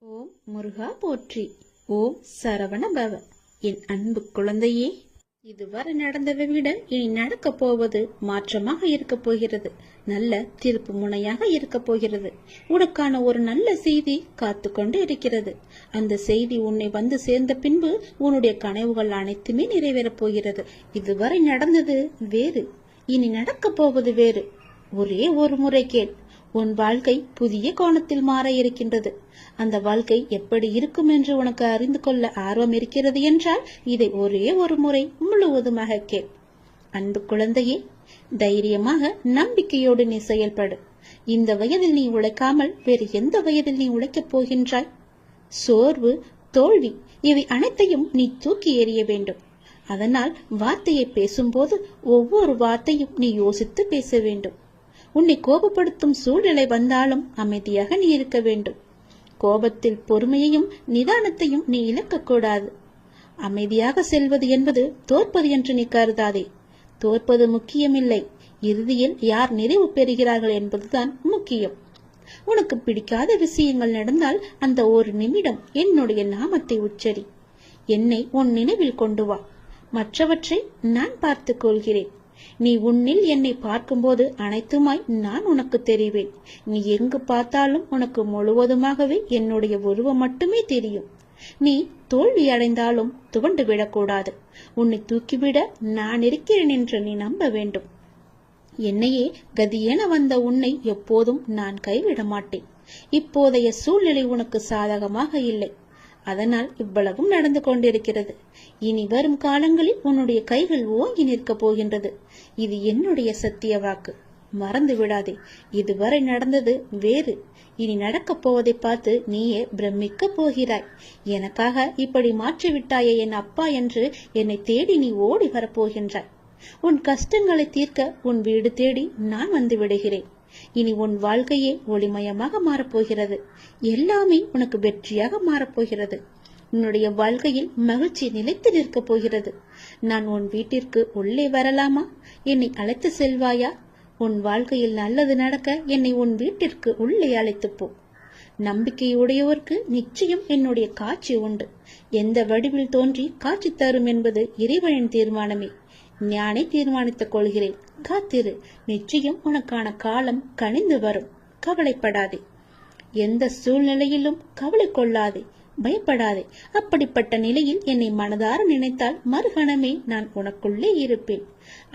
ஓம் முருகா போற்றி. ஓம் சரவண பவ. என் அன்பு குழந்தையே, இதுவரை நடந்ததை விட இனி நடக்க போவது மாற்றமாக இருக்க போகிறது. நல்ல திருப்பு முனையாக இருக்க போகிறது. உனக்கான ஒரு நல்ல செய்தி காத்து கொண்டு இருக்கிறது. அந்த செய்தி உன்னை வந்து சேர்ந்த பின்பு உன்னுடைய கனவுகள் அனைத்துமே நிறைவேறப் போகிறது. இதுவரை நடந்தது வேறு, இனி நடக்க போவது வேறு. ஒரே ஒரு முறை கேள். உன் வாழ்க்கை புதிய கோணத்தில் மாற இருக்கின்றது. அந்த வாழ்க்கை எப்படி இருக்கும் என்று உனக்கு அறிந்து கொள்ள ஆர்வம் இருக்கிறது என்றால் இதை ஒரே ஒரு முறை முழுவதுமாக கேள். அன்பு குழந்தையே, தைரியமாக நம்பிக்கையோடு நீ செயல்படு. இந்த வயதில் நீ உழைக்காமல் வேறு எந்த வயதில் நீ உழைக்கப் போகின்றாய்? சோர்வு, தோல்வி இவை அனைத்தையும் நீ தூக்கி எறிய வேண்டும். அதனால் வார்த்தையை பேசும்போது ஒவ்வொரு வார்த்தையும் நீ யோசித்து பேச வேண்டும். உன்னை கோபப்படுத்தும் சூழ்நிலை வந்தாலும் அமைதியாக நீ இருக்க வேண்டும். கோபத்தில் பொறுமையையும் நிதானத்தையும் நீ இழக்கக்கூடாது. அமைதியாக செல்வது என்பது தோற்பது என்று நீ கருதாதே. தோற்பது முக்கியமில்லை, இறுதியில் யார் நிறைவு பெறுகிறார்கள் என்பதுதான் முக்கியம். உனக்கு பிடிக்காத விஷயங்கள் நடந்தால் அந்த ஒரு நிமிடம் என்னுடைய நாமத்தை உச்சரி. என்னை உன் நினைவில் கொண்டு வா. மற்றவற்றை நான் பார்த்துக் கொள்கிறேன். நீ உன்னில் என்னை பார்க்கும்போது அனைத்துமாய் நான் உனக்கு தெரிவேன். நீ எங்கு பார்த்தாலும் உனக்கு முழுவதுமாகவே என்னுடைய உருவம் மட்டுமே தெரியும். நீ தோல்வி அடைந்தாலும் துவண்டு விடக்கூடாது. உன்னை தூக்கிவிட நான் இருக்கிறேன் என்று நீ நம்ப வேண்டும். என்னையே கதியென வந்த உன்னை எப்போதும் நான் கைவிட மாட்டேன். இப்போதைய சூழ்நிலை உனக்கு சாதகமாக இல்லை, அதனால் இவ்வளவும் நடந்து கொண்டிருக்கிறது. இனி வரும் காலங்களில் உன்னுடைய கைகள் ஓங்கி நிற்கப் போகின்றது. இது என்னுடைய சத்திய வாக்கு, மறந்து விடாதே. இதுவரை நடந்தது வேறு, இனி நடக்கப் போவதை பார்த்து நீயே பிரமிக்க போகிறாய். எனக்காக இப்படி மாற்றிவிட்டாயே என் அப்பா என்று என்னை தேடி நீ ஓடி வரப்போகின்றாய். உன் கஷ்டங்களை தீர்க்க உன் வீடு தேடி நான் வந்து விடுகிறேன். இனி உன் வாழ்க்கையே ஒளிமயமாக மாறப்போகிறது. எல்லாமே உனக்கு வெற்றியாக மாறப்போகிறது. உன்னுடைய வாழ்க்கையில் மகிழ்ச்சி நிலைத்து நிற்கப் போகிறது. நான் உன் வீட்டிற்கு உள்ளே வரலாமா? என்னை அழைத்து செல்வாயா? உன் வாழ்க்கையில் நல்லது நடக்க என்னை உன் வீட்டிற்கு உள்ளே அழைத்து போ. நம்பிக்கையுடையவருக்கு நிச்சயம் என்னுடைய காட்சி உண்டு. எந்த வடிவில் தோன்றி காட்சி தரும் என்பது இறைவனின் தீர்மானமே. ஞானே தீர்மானித்துக் கொள்கிறேன். காத்திரு, நிச்சயம் உனக்கான காலம் கனிந்து வரும். கவலைப்படாதே. எந்த சூழ்நிலையிலும் கவலை கொள்ளாதே, பயப்படாதே. அப்படிப்பட்ட நிலையில் என்னை மனதார நினைத்தால் மறுகணமே நான் உனக்குள்ளே இருப்பேன்.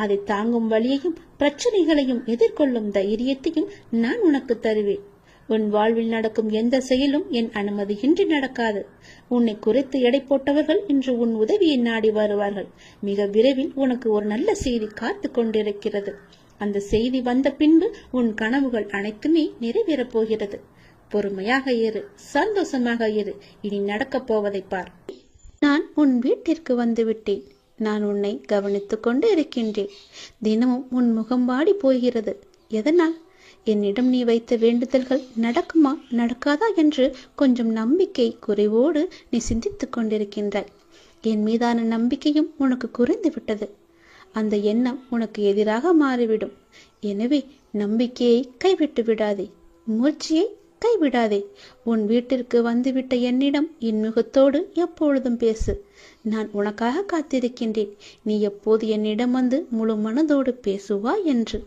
அதை தாங்கும் வழியையும் பிரச்சனைகளையும் எதிர்கொள்ளும் தைரியத்தையும் நான் உனக்கு தருவேன். உன் வாழ்வில் நடக்கும் எந்த செயலும் என் அனுமதியின்றி நடக்காது. உன்னை குறைத்து எடை போட்டவர்கள் இன்று உன் உதவியை நாடி வருவார்கள். மிக விரைவில் உனக்கு ஒரு நல்ல செய்தி காத்து கொண்டிருக்கிறது. அந்த செய்தி வந்த பின்பு உன் கனவுகள் அனைத்துமே நிறைவேறப் போகிறது. பொறுமையாக இரு, சந்தோஷமாக இரு. இனி நடக்கப் போவதை பார். நான் உன் வீட்டிற்கு வந்து விட்டேன். நான் உன்னை கவனித்துக் கொண்டு இருக்கின்றேன். தினமும் உன் முகம் வாடி போகிறது. எதனால்? என்னிடம் நீ வைத்த வேண்டுதல்கள் நடக்குமா நடக்காதா என்று கொஞ்சம் நம்பிக்கை குறைவோடு நீ சிந்தித்துக் கொண்டிருக்கின்றாய். என் மீதான நம்பிக்கையும் உனக்கு குறைந்து விட்டது. அந்த எண்ணம் உனக்கு எதிராக மாறிவிடும். எனவே நம்பிக்கையை கைவிட்டு விடாதே, முயற்சியை கைவிடாதே. உன் வீட்டிற்கு வந்துவிட்ட என்னிடம் இன்முகத்தோடு எப்பொழுதும் பேசு. நான் உனக்காக காத்திருக்கின்றேன். நீ எப்போது என்னிடம் வந்து முழு மனதோடு பேசுவா என்று.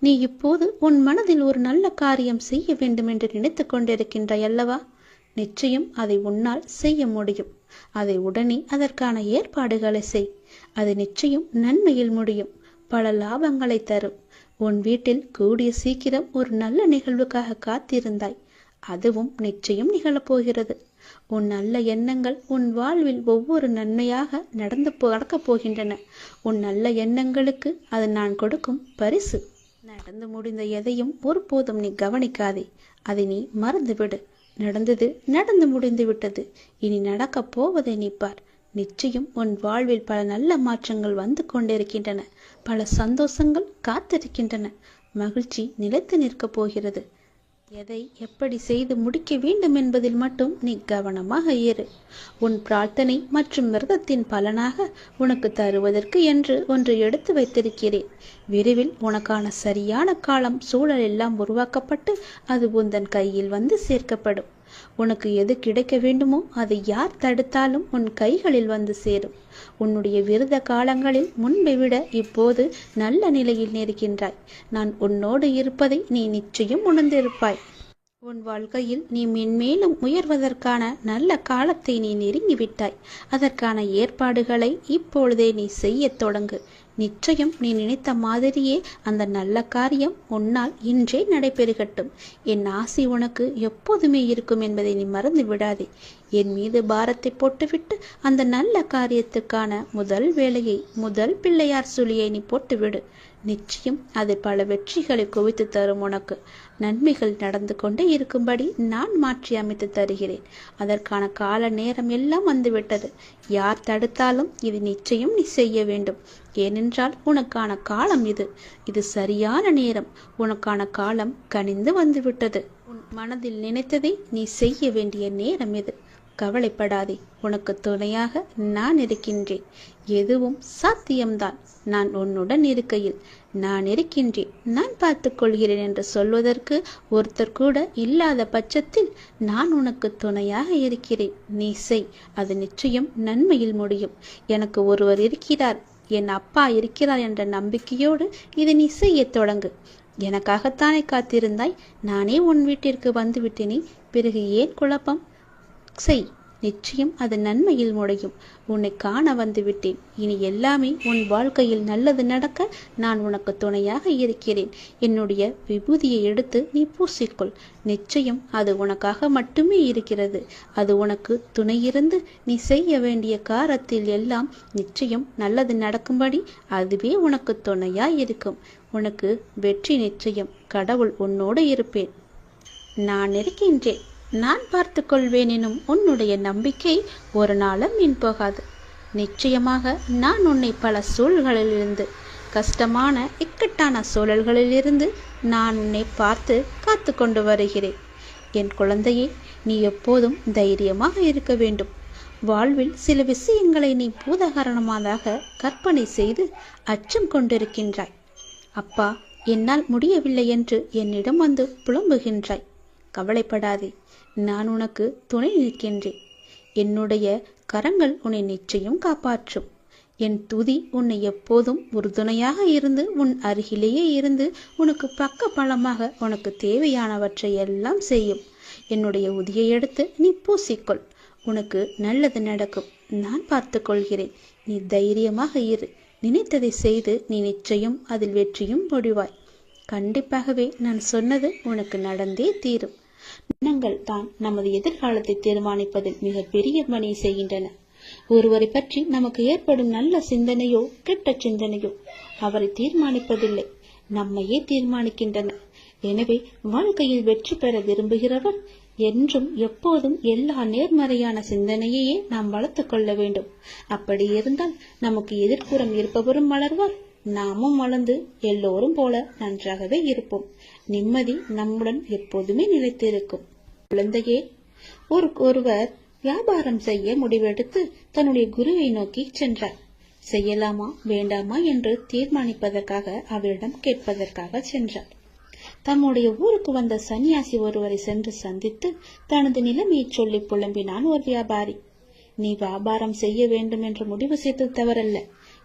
நீ இப்போது உன் மனதில் ஒரு நல்ல காரியம் செய்ய வேண்டும் என்று நினைத்து கொண்டிருக்கின்றாய் அல்லவா? நிச்சயம் அதை உன்னால் செய்ய முடியும். அதை உடனே அதற்கான ஏற்பாடுகளை செய். அது நிச்சயம் நன்மையில் முடியும், பல லாபங்களை தரும். உன் வீட்டில் கூடிய சீக்கிரம் ஒரு நல்ல நிகழ்வுக்காக காத்திருந்தாய். அதுவும் நிச்சயம் நிகழப்போகிறது. உன் நல்ல எண்ணங்கள் உன் வாழ்வில் ஒவ்வொரு நன்மையாக நடக்கப் போகின்றன. உன் நல்ல எண்ணங்களுக்கு அது நான் கொடுக்கும் பரிசு. நடந்து முடிந்த எதையும் ஒருபோதும் நீ கவனிக்காதே. அதை நீ மறந்துவிடு. நடந்தது நடந்து முடிந்து விட்டது. இனி நடக்கப் போவதை நீ பார். நிச்சயம் உன் வாழ்வில் பல நல்ல மாற்றங்கள் வந்து கொண்டிருக்கின்றன. பல சந்தோஷங்கள் காத்திருக்கின்றன. மகிழ்ச்சி நிலைத்து நிற்கப் போகிறது. எதை எப்படி செய்து முடிக்க வேண்டும் என்பதில் மட்டும் நீ கவனமாக இரு. உன் பிரார்த்தனை மற்றும் விரதத்தின் பலனாக உனக்கு தருவதற்கு என்று ஒன்று எடுத்து வைத்திருக்கிறேன். விரைவில் உனக்கான சரியான காலம் சூழல் எல்லாம் உருவாக்கப்பட்டு அது உந்தன் கையில் வந்து சேர்க்கப்படும். உனக்கு எது கிடைக்க வேண்டுமோ அதை யார் தடுத்தாலும் உன் கைகளில் வந்து சேரும். உன்னுடைய விரத காலங்களில் முன்பை விட இப்போது நல்ல நிலையில் இருக்கின்றாய். நான் உன்னோடு இருப்பதை நீ நிச்சயம் உணர்ந்திருப்பாய். உன் வாழ்க்கையில் நீ மென்மேலும் உயர்வதற்கான நல்ல காலத்தை நீ நெருங்கிவிட்டாய். அதற்கான ஏற்பாடுகளை இப்பொழுதே நீ செய்ய தொடங்கு. நிச்சயம் நீ நினைத்த மாதிரியே அந்த நல்ல காரியம் உன்னால் இன்றே நடைபெறுகட்டும். என் ஆசி உனக்கு எப்போதுமே இருக்கும் என்பதை நீ மறந்து விடாதே. என் மீது பாரத்தை போட்டுவிட்டு அந்த நல்ல காரியத்துக்கான முதல் வேலையை, முதல் பிள்ளையார் சுழியை நீ போட்டுவிடு. நிச்சயம் அது பல வெற்றிகளை குவித்து தரும். உனக்கு நன்மைகள் நடந்து கொண்டே இருக்கும்படி நான் மாற்றி அமைத்து தருகிறேன். அதற்கான கால நேரம் எல்லாம் வந்துவிட்டது. யார் தடுத்தாலும் இது நிச்சயம் நீ செய்ய வேண்டும். ஏனென்றால் உனக்கான காலம் இது சரியான நேரம். உனக்கான காலம் கனிந்து வந்துவிட்டது. உன் மனதில் நினைத்ததை நீ செய்ய வேண்டிய நேரம் இது. கவலைப்படாதே, உனக்கு துணையாக நான் இருக்கின்றேன். எதுவும் சாத்தியம்தான். நான் உன்னுடன் இருக்கையில் நான் இருக்கின்றேன், நான் பார்த்து கொள்கிறேன் என்று சொல்வதற்கு ஒருத்தர் கூட இல்லாத பட்சத்தில் நான் உனக்கு துணையாக இருக்கிறேன். நீ செய், அது நிச்சயம் நன்மையில் முடியும். எனக்கு ஒருவர் இருக்கிறார், என் அப்பா இருக்கிறார் என்ற நம்பிக்கையோடு இதை நீ செய்ய தொடங்கு. எனக்காகத்தானே காத்திருந்தாய்? நானே உன் வீட்டிற்கு வந்து விட்டேனே, பிறகு ஏன் குழப்பம்? செய், நிச்சயம் அது நன்மையில் முடியும். உன்னை காண வந்து விட்டேன். இனி எல்லாமே உன் வாழ்க்கையில் நல்லது நடக்க நான் உனக்கு துணையாக இருக்கிறேன். என்னுடைய விபூதியை எடுத்து நீ பூசிக்கொள். நிச்சயம் அது உனக்காக மட்டுமே இருக்கிறது. அது உனக்கு துணையிருந்து நீ செய்ய வேண்டிய காரியத்தில் எல்லாம் நிச்சயம் நல்லது நடக்கும்படி அதுவே உனக்கு துணையாய் இருக்கும். உனக்கு வெற்றி நிச்சயம். கடவுள் உன்னோடு இருப்பேன். நான் இருக்கின்றேன், நான் பார்த்து கொள்வேன் எனும் உன்னுடைய நம்பிக்கை ஒரு நாளும் வீண் போகாது. நிச்சயமாக நான் உன்னை பல சூழல்களிலிருந்து, கஷ்டமான இக்கட்டான சூழல்களிலிருந்து நான் உன்னை பார்த்து காத்து கொண்டு வருகிறேன். என் குழந்தையே, நீ எப்போதும் தைரியமாக இருக்க வேண்டும். வாழ்வில் சில விஷயங்களை நீ பூதகாரணமாக கற்பனை செய்து அச்சம் கொண்டிருக்கின்றாய். அப்பா, என்னால் முடியவில்லை என்று என்னிடம் வந்து புலம்புகின்றாய். கவலைப்படாதே, நான் உனக்கு துணை நிற்கின்றேன். என்னுடைய கரங்கள் உன்னை நிச்சயம் காப்பாற்றும். என் துதி உன்னை எப்போதும் உறுதுணையாக இருந்து உன் அருகிலேயே இருந்து உனக்கு பக்க பலமாக உனக்கு தேவையானவற்றை எல்லாம் செய்யும். என்னுடைய உதியை எடுத்து நீ பூசிக்கொள். உனக்கு நல்லது நடக்கும். நான் பார்த்து கொள்கிறேன். நீ தைரியமாக இரு. நினைத்ததை செய்து நீ நிச்சயம் அதில் வெற்றியும் முடிவாய். கண்டிப்பாகவே நான் சொன்னது உனக்கு நடந்தே தீரும். எண்ணங்கள் தான் நமது எதிர்காலத்தை தீர்மானிப்பதில் மிக பெரிய பணி செய்கின்றன. ஒருவரை பற்றி நமக்கு ஏற்படும் நல்ல சிந்தனையோ கெட்ட சிந்தனையோ அவரை தீர்மானிப்பதில்லை, நம்மையே தீர்மானிக்கின்றன. எனவே வாழ்க்கையில் வெற்றி பெற விரும்புகிறவர் என்றும் எப்போதும் எல்லா நேர்மறையான சிந்தனையையே நாம் வளர்த்து கொள்ள வேண்டும். அப்படி இருந்தால் நமக்கு எதிர்ப்புறம் இருப்பவரும் வளர்வார், நாமும் வளர்ந்து எல்லோரும் போல நன்றாகவே இருப்போம். நிம்மதி நம்முடன் எப்போதுமே நிலைத்திருக்கும். குழந்தையே, ஒருவர் வியாபாரம் செய்ய முடிவெடுத்து தன்னுடைய குருவை நோக்கி சென்றார். செய்யலாமா வேண்டாமா என்று தீர்மானிப்பதற்காக அவரிடம் கேட்பதற்காக சென்றார். தம்முடைய ஊருக்கு வந்த சன்னியாசி ஒருவரை சென்று சந்தித்து தனது நிலைமையை சொல்லி புலம்பினான் ஒரு வியாபாரி. நீ வியாபாரம் செய்ய வேண்டும் என்று முடிவு செய்தது தவறல்ல,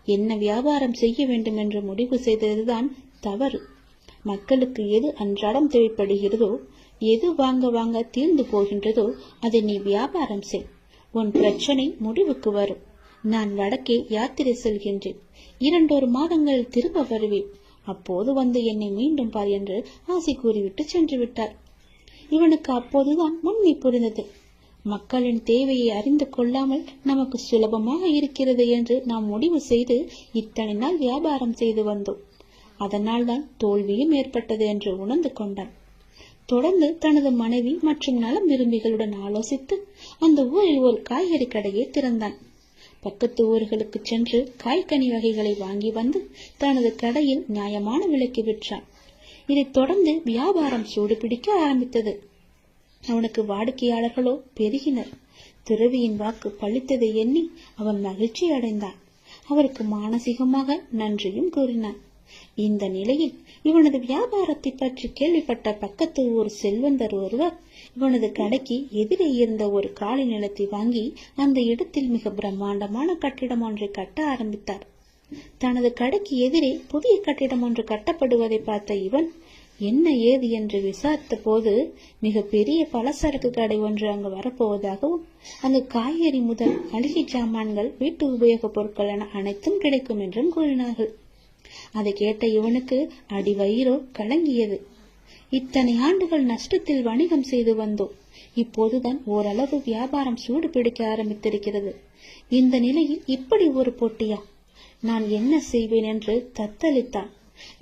என்ன வியாபாரம் செய்ய வேண்டும் என்று முடிவு செய்ததுதான் தவறு. மக்களுக்கு எது அன்றாடம் தேவைப்படுகிறதோ, எது வாங்க தீர்ந்து போகின்றதோ அதை நீ வியாபாரம் செய். உன் பிரச்சனை முடிவுக்கு வரும். நான் வடக்கே யாத்திரை செல்கின்றேன். 2 மாதங்கள் திரும்ப வருவேன். அப்போது வந்து என்னை மீண்டும் பார் என்று ஆசை கூறிவிட்டு சென்று விட்டார். இவனுக்கு அப்போதுதான் உண்மை புரிந்தது. மக்களின் தேவையை அறிந்து கொள்ளாமல் நமக்கு சுலபமாக இருக்கிறது என்று நாம் முடிவு செய்து இத்தனை நாள் வியாபாரம் செய்து வந்தோம். அதனால் தான் தோல்வியும் ஏற்பட்டது என்று உணர்ந்து கொண்டான். தொடர்ந்து தனது மனைவி மற்றும் நலம் விரும்பிகளுடன் ஆலோசித்து அந்த ஊரில் ஒரு காய்கறி கடையை திறந்தான். பக்கத்து ஊர்களுக்கு சென்று காய்கனி வகைகளை வாங்கி வந்து தனது கடையில் நியாயமான விலைக்கு விற்றான். இதைத் தொடர்ந்து வியாபாரம் சூடுபிடிக்க ஆரம்பித்தது. அவனுக்கு வாடிக்கையாளர்களோ பெருகினர். துறவியின் வாக்கு பழித்ததை எண்ணி அவன் மகிழ்ச்சி அடைந்தான். அவருக்கு மானசீகமாக நன்றியும் கூறினான். இந்த நிலையில் இவனது வியாபாரத்தை பற்றி கேள்விப்பட்ட பக்கத்து ஊர் செல்வந்தர் ஒருவர் இவனது கடைக்கு எதிரே இருந்த ஒரு காலி நிலத்தை வாங்கி அந்த இடத்தில் மிக பிரம்மாண்டமான கட்டிடம் ஒன்றை கட்ட ஆரம்பித்தார். தனது கடைக்கு எதிரே புதிய கட்டிடம் ஒன்று கட்டப்படுவதை பார்த்த இவன் என்ன ஏது என்று விசாரித்த போது மிக பெரிய பலசரக்கு கடை ஒன்று அங்கு வரப்போவதாகவும் அங்கு காய்கறி முதல் மளிகை சாமான்கள் வீட்டு உபயோகப் பொருட்கள் என அனைத்தும் கிடைக்கும் என்றும் கூறினார்கள். அதை கேட்ட இவனுக்கு அடி வயிறோ கலங்கியது. இத்தனை ஆண்டுகள் நஷ்டத்தில் வணிகம் செய்து வந்தோம். இப்போதுதான் ஓரளவு வியாபாரம் சூடு பிடிக்க ஆரம்பித்திருக்கிறது. இந்த நிலையில் இப்படி ஒரு போட்டியா? நான் என்ன செய்வேன் என்று தத்தளித்தான்.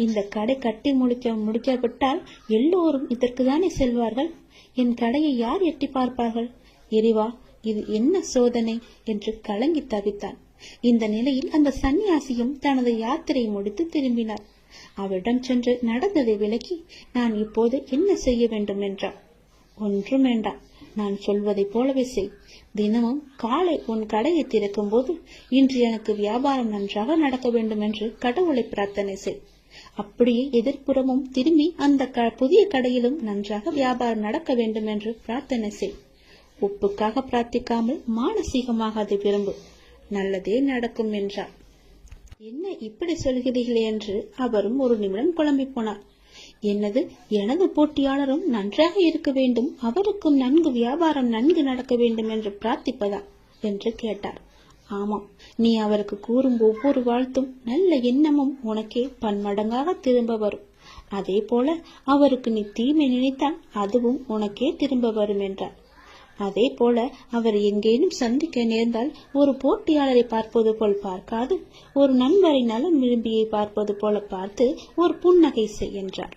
இந்த கடை கட்டி முடிக்கப்பட்டால் எல்லோரும் இதற்குதானே செல்வார்கள். என் கடையை யார் எட்டி பார்ப்பார்கள்? இறைவா, இது என்ன சோதனை என்று கலங்கி தவித்தான். இந்த நிலையில் அந்த சன்னியாசியும் தனது யாத்திரை முடித்து திரும்பினார். அவரிடம் சென்று நடந்ததை விளக்கி, நான் இப்போது என்ன செய்ய வேண்டும் என்றார். ஒன்றும் வேண்டாம், நான் சொல்வதை போலவே செய். தினமும் காலை உன் கடையை திறக்கும் போது இன்று எனக்கு வியாபாரம் நன்றாக நடக்க வேண்டும் என்று கடவுளை பிரார்த்தனை செய். அப்படியே எதிர்ப்புறமும் திரும்பி அந்த புதிய கடையிலும் நன்றாக வியாபாரம் நடக்க வேண்டும் என்று பிரார்த்தனை செய். உப்புக்காக பிரார்த்திக்காமல் மானசீகமாக அதை விரும்பு. நல்லதே நடக்கும் என்றார். என்ன இப்படி சொல்கிறீர்களே என்று அவரும் ஒரு நிமிடம் குழம்பி போனார். என்னது, எனது போட்டியாளரும் நன்றாக இருக்க வேண்டும், அவருக்கும் நன்கு வியாபாரம் நன்கு நடக்க வேண்டும் என்று பிரார்த்திப்பதா என்று கேட்டார். ஆமாம், நீ அவருக்கு கூறும் ஒவ்வொரு வாழ்த்தும் நல்ல எண்ணமும் உனக்கே பன்மடங்காக திரும்ப வரும். அதே போல அவருக்கு நீ தீமை நினைத்தால் அதுவும் உனக்கே திரும்ப வரும் என்றார். அதே போல அவர் எங்கேனும் சந்திக்க நேர்ந்தால் ஒரு போட்டியாளரை பார்ப்பது போல் பார்க்காது, ஒரு நண்பரை நலம் விரும்பியை பார்ப்பது போல பார்த்து ஒரு புன்னகை செய் என்றார்.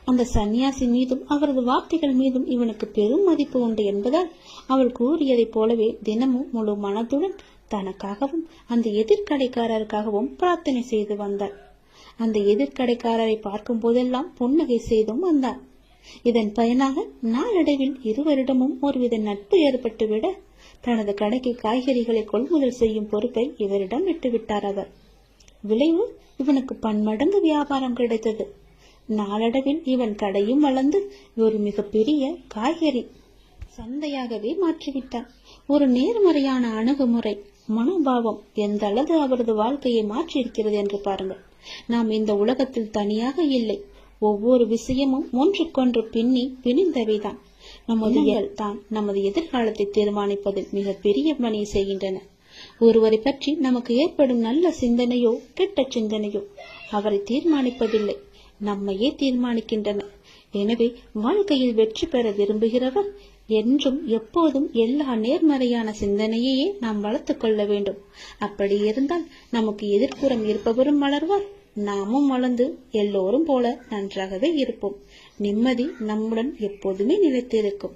அந்த சன்னியாசி மீதும் அவரது வார்த்தைகள் மீதும் இவனுக்கு பெரும் மதிப்பு உண்டு என்பதால் அவள் கூறியதைப் போலவே தினமும் முழு மனதுடன் தனக்காகவும் அந்த எதிர்கடைக்காரருக்காகவும் பிரார்த்தனை செய்து வந்தார். அந்த எதிர்கடைக்காரரை பார்க்கும் போதெல்லாம் புன்னகை செய்தும் வந்தார். இதன் பயனாக நாளடைவில் இருவரிடமும் ஒருவித நட்பு ஏற்பட்டுவிட தனது கடைக்கு காய்கறிகளை கொள்முதல் செய்யும் பொறுப்பை இவரிடம் விட்டுவிட்டார் அவர். விளைவு, இவனுக்கு பன்மடங்கு வியாபாரம் கிடைத்தது. நாளடைவில் இவன் கடையும் வளர்ந்து ஒரு மிகப்பெரிய காய்கறி சந்தையாகவே மாற்றிவிட்டான். ஒரு நேர்மறையான அணுகுமுறை, மனோபாவம் எந்த அளவு அவரது வாழ்க்கையை மாற்றியிருக்கிறது என்று பாருங்கள். நாம் இந்த உலகத்தில் தனியாக இல்லை. ஒவ்வொரு விஷயமும் ஒன்றுக்கொன்று பிணிந்தவைதான். நமது தான் நமது எதிர்காலத்தை தீர்மானிப்பதில் மிக பெரிய பணியை செய்கின்றன. ஒருவரை பற்றி நமக்கு ஏற்படும் நல்ல சிந்தனையோ கெட்ட சிந்தனையோ அவரை தீர்மானிப்பதில்லை, நம்மையே தீர்மானிக்கின்றன. எனவே வாழ்க்கையில் வெற்றி பெற விரும்புகிறவர் என்றும் எப்போதும் எல்லா நேர்மறையான சிந்தனையே நாம் வளர்த்துக் கொள்ள வேண்டும். அப்படி இருந்தால் நமக்கு எதிர்ப்புறம் இருப்பவரும் வளர்வார், நாமும் வளர்ந்து எல்லோரும் போல நன்றாகவே இருப்போம். நிம்மதி நம்முடன் எப்போதுமே நிலைத்திருக்கும்.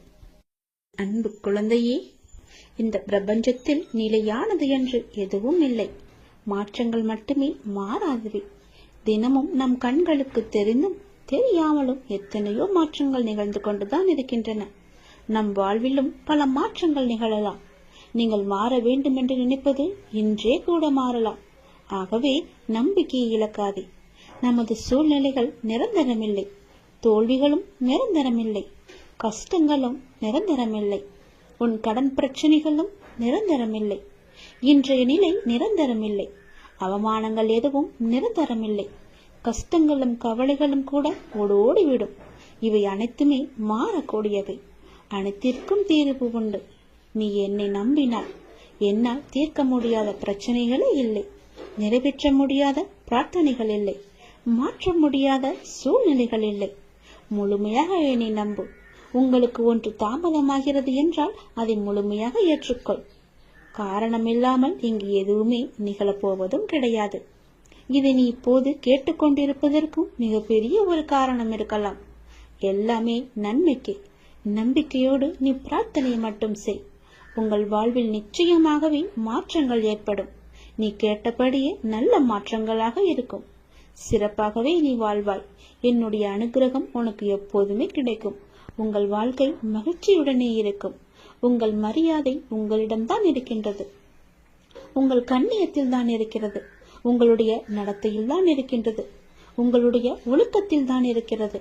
அன்பு குழந்தையே, இந்த பிரபஞ்சத்தில் நிலையானது என்று எதுவும் இல்லை. மாற்றங்கள் மட்டுமே மாறாதவை. தினமும் நம் கண்களுக்கு தெரிந்தும் தெரியாமலும் எத்தனையோ மாற்றங்கள் நிகழ்ந்து கொண்டுதான் இருக்கின்றன. நம் வாழ்விலும் பல மாற்றங்கள் நிகழலாம். நீங்கள் மாற வேண்டும் என்று நினைப்பது இன்றே கூட மாறலாம். ஆகவே நம்பிக்கையை இழக்காதே. நமது சூழ்நிலைகள் நிரந்தரமில்லை, தோல்விகளும் நிரந்தரமில்லை, கஷ்டங்களும் நிரந்தரமில்லை, உன் கடன் பிரச்சனைகளும் நிரந்தரமில்லை, இன்றைய நிலை நிரந்தரமில்லை, அவமானங்கள் எதுவும் நிரந்தரமில்லை, கஷ்டங்களும் கவலைகளும் கூட ஓடோடிவிடும். இவை அனைத்துமே மாறக்கூடியவை. அனைத்திற்கும் தீர்வு உண்டு. நீ என்னை நம்பினால் என்னால் தீர்க்க முடியாத பிரச்சனைகளே இல்லை, நிறைவேற்ற முடியாத பிரார்த்தனைகள் இல்லை, மாற்ற முடியாத சூழ்நிலைகள் இல்லை. முழுமையாக என்னை நம்பு. உங்களுக்கு ஒன்று தாமதமாகிறது என்றால் அதை முழுமையாக ஏற்றுக்கொள். காரணமில்லாமல் இங்கு எதுவுமே நிகழப்போவதும் கிடையாது. இதை நீ இப்போது கேட்டுக்கொண்டிருப்பதற்கும் மிகப்பெரிய ஒரு காரணம் இருக்கலாம். எல்லாமே நன்மைக்கு. நம்பிக்கையோடு நீ பிரார்த்தனை மட்டும் செய். உங்கள் வாழ்வில் நிச்சயமாகவே மாற்றங்கள் ஏற்படும். நீ கேட்டபடியே நல்ல மாற்றங்களாக இருக்கும். சிறப்பாகவே நீ வாழ்வாய். என்னுடைய அனுகிரகம் உனக்கு எப்போதுமே கிடைக்கும். உங்கள் வாழ்க்கை மகிழ்ச்சியுடனே இருக்கும். உங்கள் மரியாதை உங்களிடம்தான் இருக்கின்றது. உங்கள் கண்ணியத்தில் தான் இருக்கிறது. உங்களுடைய நடத்தையில் தான் இருக்கின்றது. உங்களுடைய ஒழுக்கத்தில் தான் இருக்கிறது.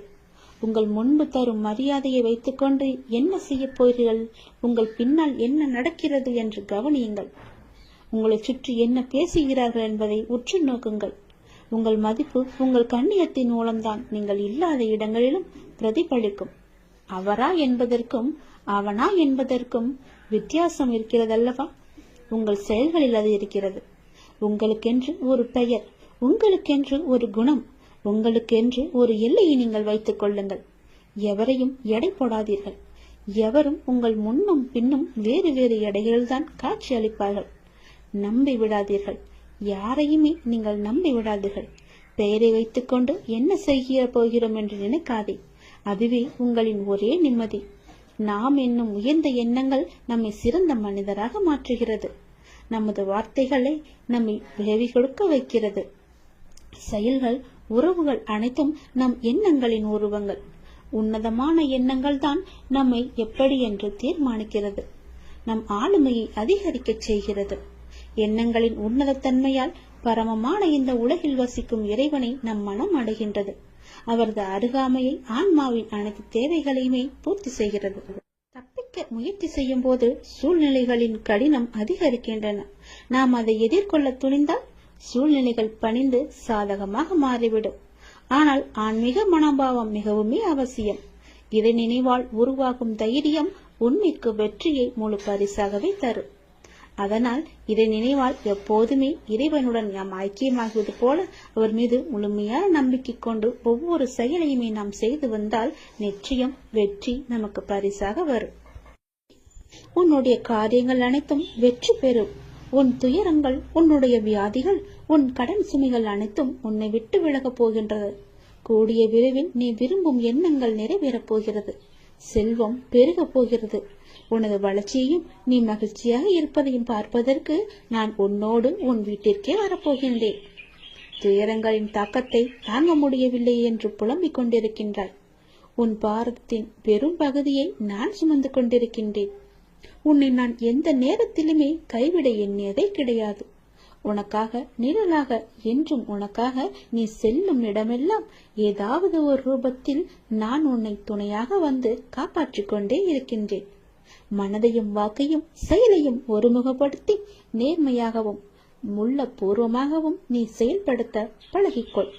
உங்கள் முன்பு தரும் மரியாதையை வைத்துக்கொண்டு என்ன செய்ய போகிறீர்கள்? உங்கள் பின்னால் என்ன நடக்கிறது என்று கவனியுங்கள். உங்களை சுற்றி என்ன பேசுகிறார்கள் என்பதை உற்று நோக்குங்கள். உங்கள் மதிப்பு உங்கள் கண்ணியத்தின் மூலம்தான் நீங்கள் இல்லாத இடங்களிலும் பிரதிபலிக்கும். அவரா என்பதற்கும் அவனா என்பதற்கும் வித்தியாசம் இருக்கிறதல்லவா? உங்கள் செயல்களில் அது இருக்கிறது. உங்களுக்கென்று ஒரு பெயர், உங்களுக்கென்று ஒரு குணம், உங்களுக்கென்று ஒரு எல்லையை நீங்கள் வைத்துக் கொள்ளுங்கள். எவரையும் எடை போடாதீர்கள். எவரும் உங்கள் முன்னும் பின்னும் வேறு வேறு எடைகள்தான் காட்சி அளிப்பார்கள். நம்பி விடாதீர்கள். யாரையுமே நீங்கள் நம்பி விடாதீர்கள். பெயரை வைத்துக்கொண்டு என்ன செய்ய போகிறோம் என்று நினைக்காதே. அதுவே உங்களின் ஒரே நிம்மதி. நாம் என்னும் உயர்ந்த எண்ணங்கள் நம்மை சிறந்த மனிதராக மாற்றுகிறது. நமது வார்த்தைகளை நம்மை விரைவி கொடுக்க வைக்கிறது. செயல்கள், உறவுகள் அனைத்தும் நம் எண்ணங்களின் உருவங்கள். உன்னதமான எண்ணங்கள் தான் நம்மை எப்படி என்று தீர்மானிக்கிறது. நம் ஆளுமையை அதிகரிக்க செய்கிறது. எண்ணங்களின் உன்னதத்தன்மையால் பரமமான இந்த உலகில் வசிக்கும் இறைவனை நம் மனம் அடைகின்றது. அவரது அருகாமையை ஆன்மாவின் அனைத்து தேவைகளையுமே பூர்த்தி செய்கிறது. தப்பிக்க முயற்சி செய்யும் போது சூழ்நிலைகளின் கடினம் அதிகரிக்கின்றன. நாம் அதை எதிர்கொள்ள துணிந்தால் சூழ்நிலைகள் பணிந்து சாதகமாக மாறிவிடும். ஆனால் ஆன்மீக மனோபாவம் மிகவுமே அவசியம். இதை நினைவால் உருவாகும் தைரியம் உண்மைக்கு வெற்றியை முழு பரிசாகவே தரும். அதனால் இதை நினைவால் எப்போதுமே இறைவனுடன் நாம் ஐக்கியமாகுவது போல அவர் மீது முழுமையான நம்பிக்கை கொண்டு ஒவ்வொரு செயலையுமே நாம் செய்து வந்தால் நிச்சயம் வெற்றி நமக்கு பரிசாக வரும். உன்னுடைய காரியங்கள் அனைத்தும் வெற்றி பெறும். உன் துயரங்கள், உன்னுடைய வியாதிகள், உன் கடன் சுமைகள் அனைத்தும் உன்னை விட்டு விலகப் போகின்றது. கூடிய விரைவில் நீ விரும்பும் எண்ணங்கள் நிறைவேறப் போகிறது. செல்வம் பெருகப் போகிறது. உனது வளர்ச்சியையும் நீ மகிழ்ச்சியாக இருப்பதையும் பார்ப்பதற்கு நான் உன்னோடு உன் வீட்டிற்கே வரப்போகின்றேன். துயரங்களின் தாக்கத்தை தாங்க முடியவில்லை என்று புலம்பிக் கொண்டிருக்கின்றாய். உன் பாரத்தின் பெரும் பகுதியை நான் சுமந்து கொண்டிருக்கின்றேன். உன்னை நான் எந்த நேரத்திலுமே கைவிட எண்ணியதே கிடையாது. உனக்காக நிழலாக, என்றும் உனக்காக நீ செல்லும் இடமெல்லாம் ஏதாவது ஒரு ரூபத்தில் நான் உன்னை துணையாக வந்து காப்பாற்றிக் கொண்டே இருக்கின்றேன். மனதையும் வாக்கையும் செயலையும் ஒருமுகப்படுத்தி நேர்மையாகவும் முள்ளப்பூர்வமாகவும் நீ செயல்படுத்த பழகிக்கொள்.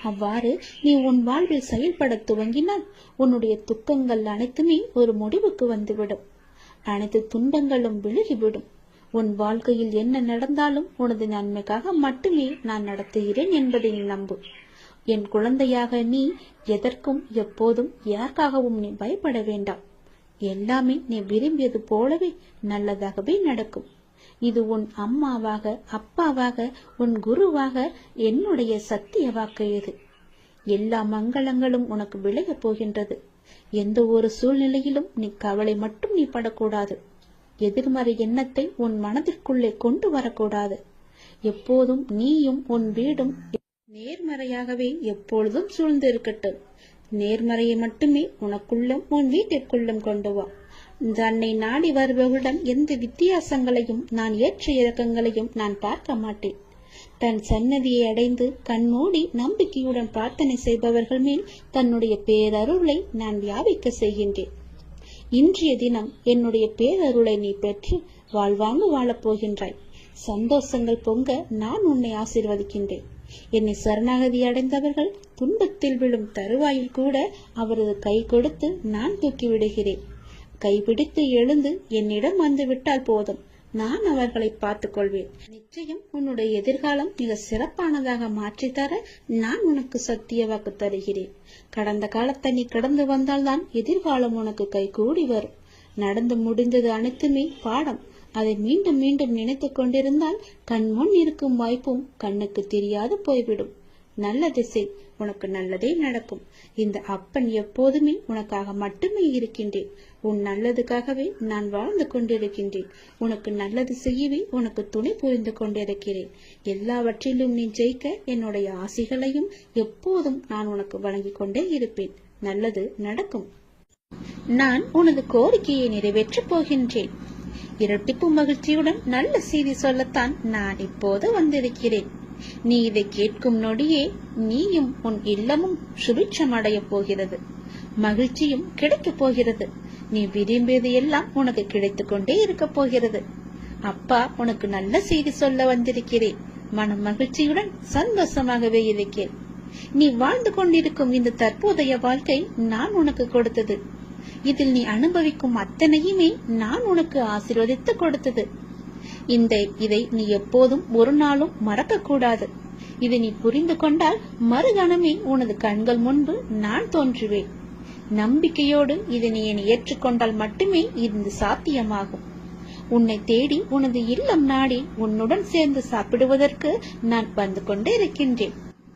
அவ்வாறு நீ உன் வாழ்வில் செயல்பட துவங்கினால் உன்னுடைய துக்கங்கள் அனைத்துமே ஒரு முடிவுக்கு வந்துவிடும். அனைத்து துன்பங்களும் விலகிவிடும். உன் வாழ்க்கையில் என்ன நடந்தாலும் உனது நன்மைக்காக மட்டுமே நான் நடத்துகிறேன் என்பதை நீ நம்பு. என் குழந்தையாக நீ எதற்கும் எப்போதும் யாருக்காகவும் நீ பயப்பட வேண்டாம். எல்லாமே நீ விரும்பியது போலவே நல்லதாகவே நடக்கும். இது உன் அம்மாவாக, அப்பாவாக, உன் குருவாக என்னுடைய சத்திய வாக்கு. இது எல்லா மங்களங்களும் உனக்கு விளைய போகின்றது. எந்த ஒரு சூழ்நிலையிலும் நீ கவலை மட்டும் நீ படக்கூடாது. எதிர்மறை எண்ணத்தை உன் மனதிற்குள்ளே கொண்டு வரக்கூடாது. எப்போதும் நீயும் உன் வீடும் நேர்மறையாகவே எப்பொழுதும் சூழ்ந்து இருக்கட்டும். நேர்மறையை மட்டுமே உனக்குள்ளும் உன் வீட்டிற்குள்ளும் கொண்டு வா. தன்னை நாடி வருபவர்களிடம் எந்த வித்தியாசங்களையும் நான் ஏற்ற இறக்கங்களையும் நான் பார்க்க மாட்டேன். தன் சன்னதியை அடைந்து கண்மூடி நம்பிக்கையுடன் பிரார்த்தனை செய்பவர்கள் மேல் தன்னுடைய பேரருளை நான் வியாபிக்க செய்கின்றேன். இன்றைய தினம் என்னுடைய பேரருளை நீ பெற்று வாழ்வாங்கு வாழப்போகின்றாய். சந்தோஷங்கள் பொங்க நான் உன்னை ஆசீர்வதிக்கின்றேன். என்னை சரணாகதி அடைந்தவர்கள் துன்பத்தில் விழும் தருவாயில் கூட அவரது கை கொடுத்து நான் தூக்கி விடுகிறேன். கைபிடித்து எழுந்து என்னிடம் வந்து விட்டால் போதும், நான் அவர்களை பார்த்துக் கொள்வேன். நிச்சயம் உன்னுடைய எதிர்காலம் மிக சிறப்பானதாக மாற்றித்தர நான் உனக்கு சத்திய வாக்கு தருகிறேன். கடந்த காலத்தை நீ கடந்து வந்தால்தான் எதிர்காலம் உனக்கு கை கூடி வரும். நடந்து முடிந்தது அனைத்துமே பாடம். அதை மீண்டும் மீண்டும் நினைத்து கொண்டிருந்தால் கண்முன் இருக்கும் வாய்ப்பும் கண்ணுக்கு தெரியாது போய்விடும். நல்ல திசை, உனக்கு நல்லதே நடக்கும். இந்த அப்பன் எப்போதுமே உனக்காக மட்டுமே இருக்கின்றேன். உன் நல்லதுக்காகவே நான் வாழ்ந்து கொண்டிருக்கின்றேன். உனக்கு நல்லது செய்யவே உனக்கு துணை புரிந்து கொண்டிருக்கிறேன். எல்லாவற்றிலும் நீ ஜெயிக்க என்னுடைய ஆசைகளையும் எப்போதும் நான் உனக்கு வழங்கிக் கொண்டே இருப்பேன். நல்லது நடக்கும். நான் உனது கோரிக்கையை நிறைவேற்றப் போகின்றேன். இரட்டிப்பு மகிழ்ச்சியுடன் நல்ல செய்தி சொல்லத்தான் நான் இப்போது வந்திருக்கிறேன். நீ இதை கேட்கும் நொடியே நீயும் உன் இல்லமும் சுபிட்சம் அடைய போகிறது, மகிழ்ச்சியும் கிடைக்கப் போகிறது. நீ விரும்பியது எல்லாம் உனக்கு கிடைத்துக் கொண்டே இருக்க போகிறது. அப்பா உனக்கு நல்ல செய்தி சொல்ல வந்திருக்கிறேன். மன மகிழ்ச்சியுடன் சந்தோஷமாகவே இருக்கிறேன். நீ வாழ்ந்து கொண்டிருக்கும் இந்த தற்போதைய வாழ்க்கை நான் உனக்கு கொடுத்தது. இதில் நீ அனுபவிக்கும் அத்தனையுமே நான் உனக்கு ஆசீர்வதித்து கொடுத்தது. இதை நீ எப்போதும் ஒரு நாளும் மறக்க கூடாது. இதை நீ புரிந்து கொண்டால் மறுகணமே உனது கண்கள் முன்பு நான் தோன்றுவேன். நம்பிக்கையோடு இதை நீ ஏற்றுக்கொண்டால் மட்டுமே இது சாத்தியமாகும். உன்னை தேடி உனது இல்லம் நாடி உன்னுடன் சேர்ந்து சாப்பிடுவதற்கு நான் வந்து கொண்டே இருக்கின்றேன்.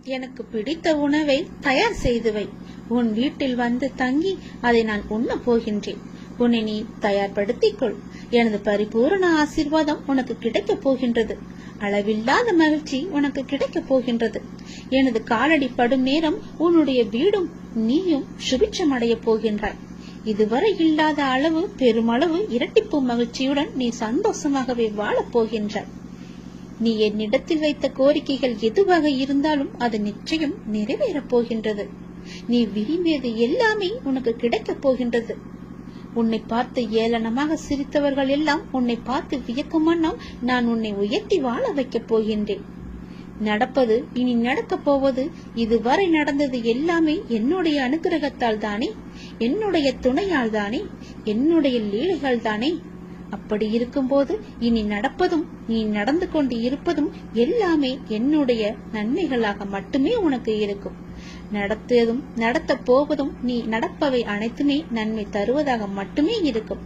எனக்கு பிடித்த உணவை தயார் செய்து வை. உன் வீட்டில் வந்து தங்கி அதை நான் உண்ண போகின்றேன். உன்னை நீ தயார்படுத்திக் கொள். எனது பரிபூரண ஆசீர்வாதம் உனக்கு கிடைக்கப் போகின்றது. அளவில்லாத மகிழ்ச்சி உனக்கு கிடைக்கப் போகின்றது. எனது காலடி படும் நேரம் உன்னுடைய வீடும் நீயும் சுபிட்சம் அடைய போகின்றாய். இதுவரை இல்லாத அளவு பெருமளவு இரட்டிப்பு மகிழ்ச்சியுடன் நீ சந்தோஷமாகவே வாழப் போகின்றாய். நீ என்னிடத்தில் வைத்த கோரிக்கைகள் எதுவாக இருந்தாலும் அது நிச்சயம் நிறைவேறப் போகின்றது. நீ விரும்பியது எல்லாமே உனக்கு கிடைக்கப் போகின்றது. உன்னை பார்த்து ஏளனமாக சிரித்தவர்கள் எல்லாம் உன்னை பார்த்து வியக்கும் வண்ணம் நான் உன்னை உயர்த்தி வாழ வைக்கப் போகின்றேன். நடப்பது இனி நடக்கப் போவது இதுவரை நடந்தது எல்லாமே என்னுடைய அனுகிரகத்தால் தானே, என்னுடைய துணையால் தானே, என்னுடைய லீலைகள் தானே. அப்படி இருக்கும்போது இனி நடப்பதும் நீ நடந்து கொண்டு இருப்பதும் எல்லாமே என்னுடைய நன்மைகளாக மட்டுமே உனக்கு இருக்கும். நடத்த போவதும் நீ நடப்பவை அனைத்துமே நன்மை தருவதாக மட்டுமே இருக்கும்.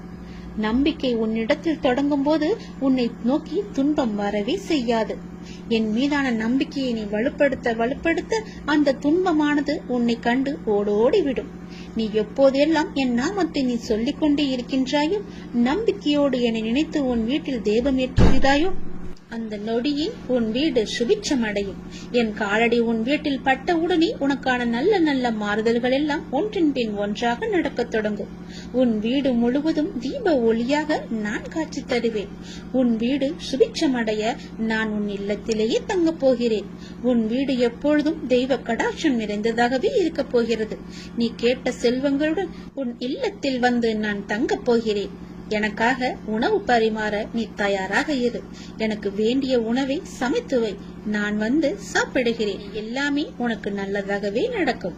நம்பிக்கை உன்னிடத்தில் தொடங்கும் போது உன்னை நோக்கி துன்பம் வரவே செய்யாது. என் மீதான நம்பிக்கையை நீ வலுப்படுத்த அந்த துன்பமானது உன்னை கண்டு ஓடோடிவிடும். நீ எப்போதெல்லாம் என் நாமத்தை நீ சொல்லிக் கொண்டே இருக்கின்றாயோ, நம்பிக்கையோடு என்னை நினைத்து உன் வீட்டில் தெய்வம் ஏற்றுகிறாயோ, அந்த நொடியில் உன் வீடு சுபிட்சம் அடையும். என் காலடி உன் வீட்டில் பட்டவுடனே உனக்கான நல்ல நல்ல மாறுதல்கள் எல்லாம் ஒன்றின் பின் ஒன்றாக நடக்கத் தொடங்கும். உன் வீடு முழுவதும் தீப ஒளியாக நான் காட்சி தருவேன். உன் வீடு சுபிட்சம் அடைய நான் உன் இல்லத்திலேயே தங்கப் போகிறேன். உன் வீடு எப்பொழுதும் தெய்வ கடாட்சம் நிறைந்ததாகவே இருக்கப் போகிறது. நீ கேட்ட செல்வங்களுடன் உன் இல்லத்தில் வந்து நான் தங்கப் போகிறேன். எனக்காக உணவு பரிமாற நீ தயாராக இரு. எனக்கு வேண்டிய உணவை சமைத்து வை. நான் வந்து சாப்பிடுகிறேன். எல்லாமே உனக்கு நல்லதாகவே நடக்கும்.